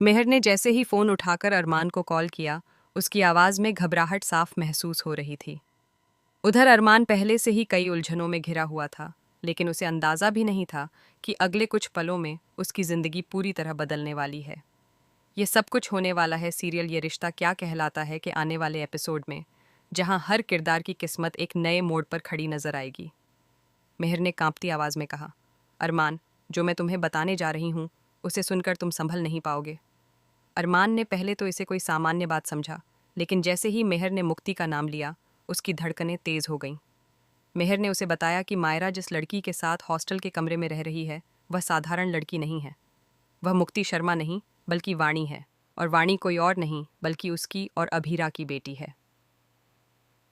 मेहर ने जैसे ही फोन उठाकर अरमान को कॉल किया, उसकी आवाज में घबराहट साफ महसूस हो रही थी। उधर अरमान पहले से ही कई उलझनों में घिरा हुआ था, लेकिन उसे अंदाजा भी नहीं था कि अगले कुछ पलों में उसकी जिंदगी पूरी तरह बदलने वाली है। ये सब कुछ होने वाला है सीरियल ये रिश्ता क्या कहलाता है के आने वाले एपिसोड में, जहां हर किरदार की किस्मत एक नए मोड़ पर खड़ी नजर आएगी। मेहर ने कांपती आवाज में कहा, अरमान, जो मैं तुम्हें बताने जा रही हूँ उसे सुनकर तुम संभल नहीं पाओगे। अरमान ने पहले तो इसे कोई सामान्य बात समझा, लेकिन जैसे ही मेहर ने मुक्ति का नाम लिया, उसकी धड़कनें तेज हो गईं। मेहर ने उसे बताया कि मायरा जिस लड़की के साथ हॉस्टल के कमरे में रह रही है, वह साधारण लड़की नहीं है। वह मुक्ति शर्मा नहीं, बल्कि वाणी है, और वाणी कोई और नहीं बल्कि उसकी और अभीरा की बेटी है।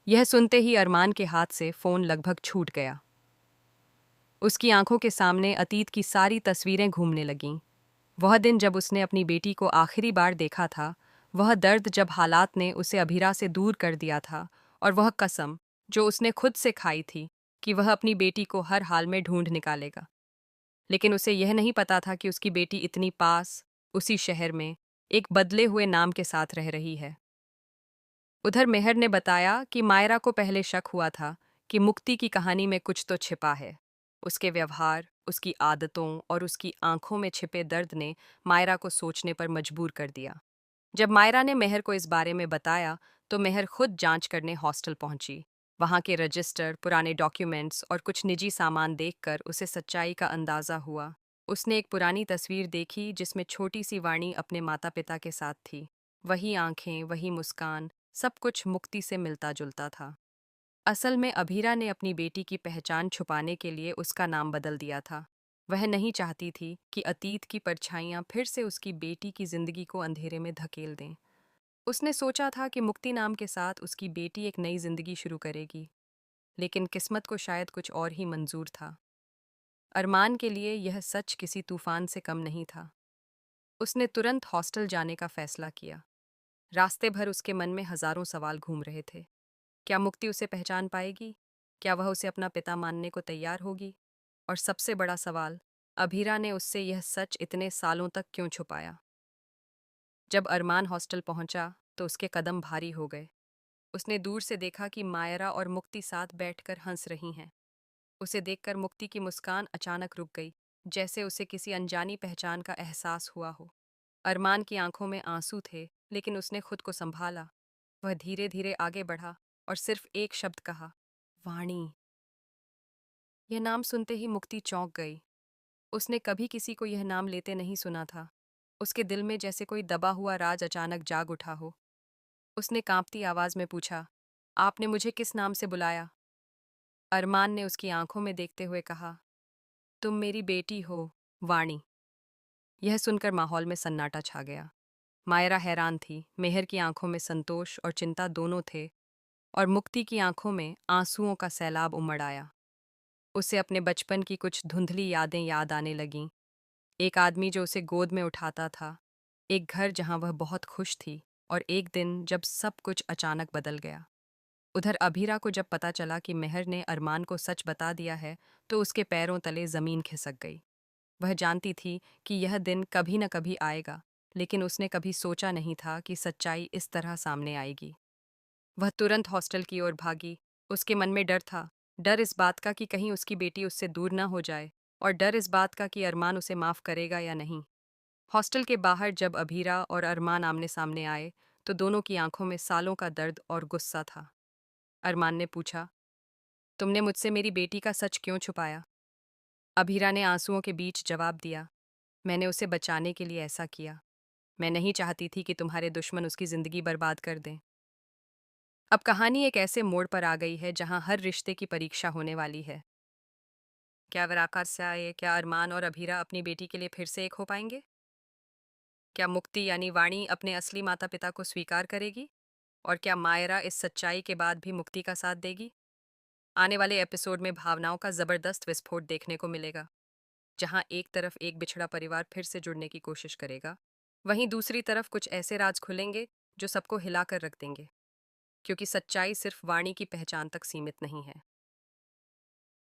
यह सुनते ही अरमान के हाथ से फोन लगभग छूट गया। उसकी आंखों के सामने अतीत की सारी तस्वीरें घूमने लगीं। वह दिन जब उसने अपनी बेटी को आखिरी बार देखा था, वह दर्द जब हालात ने उसे अभीरा से दूर कर दिया था, और वह कसम जो उसने खुद से खाई थी कि वह अपनी बेटी को हर हाल में ढूंढ निकालेगा। लेकिन उसे यह नहीं पता था कि उसकी बेटी इतनी पास, उसी शहर में, एक बदले हुए नाम के साथ रह रही है। उधर मेहर ने बताया कि मायरा को पहले शक हुआ था कि मुक्ति की कहानी में कुछ तो छिपा है। उसके व्यवहार, उसकी आदतों और उसकी आंखों में छिपे दर्द ने मायरा को सोचने पर मजबूर कर दिया। जब मायरा ने मेहर को इस बारे में बताया, तो मेहर खुद जांच करने हॉस्टल पहुंची। वहां के रजिस्टर, पुराने डॉक्यूमेंट्स और कुछ निजी सामान देखकर उसे सच्चाई का अंदाजा हुआ। उसने एक पुरानी तस्वीर देखी जिसमें छोटी सी वाणी अपने माता पिता के साथ थी। वही आंखें, वही मुस्कान, सब कुछ मुक्ति से मिलता जुलता था। असल में अभीरा ने अपनी बेटी की पहचान छुपाने के लिए उसका नाम बदल दिया था। वह नहीं चाहती थी कि अतीत की परछाइयां फिर से उसकी बेटी की जिंदगी को अंधेरे में धकेल दें। उसने सोचा था कि मुक्ति नाम के साथ उसकी बेटी एक नई जिंदगी शुरू करेगी, लेकिन किस्मत को शायद कुछ और ही मंजूर था। अरमान के लिए यह सच किसी तूफान से कम नहीं था। उसने तुरंत हॉस्टल जाने का फैसला किया। रास्ते भर उसके मन में हजारों सवाल घूम रहे थे। क्या मुक्ति उसे पहचान पाएगी? क्या वह उसे अपना पिता मानने को तैयार होगी? और सबसे बड़ा सवाल, अभीरा ने उससे यह सच इतने सालों तक क्यों छुपाया? जब अरमान हॉस्टल पहुंचा, तो उसके कदम भारी हो गए। उसने दूर से देखा कि मायरा और मुक्ति साथ बैठकर हंस रही हैं। उसे देखकर मुक्ति की मुस्कान अचानक रुक गई, जैसे उसे किसी अनजानी पहचान का एहसास हुआ हो। अरमान की आंखों में आंसू थे, लेकिन उसने खुद को संभाला। वह धीरे धीरे आगे बढ़ा और सिर्फ एक शब्द कहा, वाणी। यह नाम सुनते ही मुक्ति चौंक गई। उसने कभी किसी को यह नाम लेते नहीं सुना था। उसके दिल में जैसे कोई दबा हुआ राज अचानक जाग उठा हो। उसने कांपती आवाज में पूछा, आपने मुझे किस नाम से बुलाया? अरमान ने उसकी आंखों में देखते हुए कहा, तुम मेरी बेटी हो, वाणी। यह सुनकर माहौल में सन्नाटा छा गया। मायरा हैरान थी, मेहर की आंखों में संतोष और चिंता दोनों थे, और मुक्ति की आंखों में आंसुओं का सैलाब उमड़ आया। उसे अपने बचपन की कुछ धुंधली यादें याद आने लगीं। एक आदमी जो उसे गोद में उठाता था, एक घर जहां वह बहुत खुश थी, और एक दिन जब सब कुछ अचानक बदल गया। उधर अभीरा को जब पता चला कि मेहर ने अरमान को सच बता दिया है, तो उसके पैरों तले जमीन खिसक गई। वह जानती थी कि यह दिन कभी न कभी आएगा, लेकिन उसने कभी सोचा नहीं था कि सच्चाई इस तरह सामने आएगी। वह तुरंत हॉस्टल की ओर भागी। उसके मन में डर था, डर इस बात का कि कहीं उसकी बेटी उससे दूर न हो जाए, और डर इस बात का कि अरमान उसे माफ करेगा या नहीं। हॉस्टल के बाहर जब अभीरा और अरमान आमने सामने आए, तो दोनों की आंखों में सालों का दर्द और गुस्सा था। अरमान ने पूछा, तुमने मुझसे मेरी बेटी का सच क्यों छुपाया? अभीरा ने आंसुओं के बीच जवाब दिया, मैंने उसे बचाने के लिए ऐसा किया। मैं नहीं चाहती थी कि तुम्हारे दुश्मन उसकी जिंदगी बर्बाद कर दें। अब कहानी एक ऐसे मोड़ पर आ गई है जहां हर रिश्ते की परीक्षा होने वाली है। क्या वे आकाश से आए, क्या अरमान और अभीरा अपनी बेटी के लिए फिर से एक हो पाएंगे? क्या मुक्ति यानी वाणी अपने असली माता पिता को स्वीकार करेगी? और क्या मायरा इस सच्चाई के बाद भी मुक्ति का साथ देगी? आने वाले एपिसोड में भावनाओं का जबरदस्त विस्फोट देखने को मिलेगा, जहां एक तरफ एक बिछड़ा परिवार फिर से जुड़ने की कोशिश करेगा, वहीं दूसरी तरफ कुछ ऐसे राज खुलेंगे जो सबको हिलाकर रख देंगे, क्योंकि सच्चाई सिर्फ वाणी की पहचान तक सीमित नहीं है।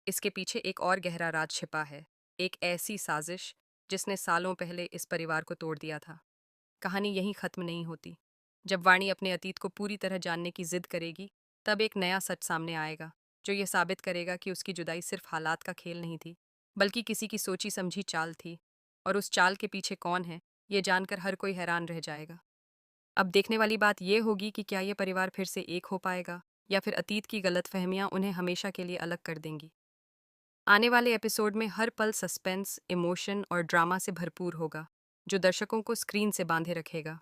इसके पीछे एक और गहरा राज छिपा है, एक ऐसी साजिश जिसने सालों पहले इस परिवार को तोड़ दिया था। कहानी यहीं खत्म नहीं होती। जब वाणी अपने अतीत को पूरी तरह जानने की जिद करेगी, तब एक नया सच सामने आएगा, जो ये साबित करेगा कि उसकी जुदाई सिर्फ हालात का खेल नहीं थी, बल्कि किसी की सोची समझी चाल थी। और उस चाल के पीछे कौन है, ये जानकर हर कोई हैरान रह जाएगा। अब देखने वाली बात यह होगी कि क्या ये परिवार फिर से एक हो पाएगा, या फिर अतीत की गलतफहमियां उन्हें हमेशा के लिए अलग कर देंगी। आने वाले एपिसोड में हर पल सस्पेंस, इमोशन और ड्रामा से भरपूर होगा, जो दर्शकों को स्क्रीन से बांधे रखेगा।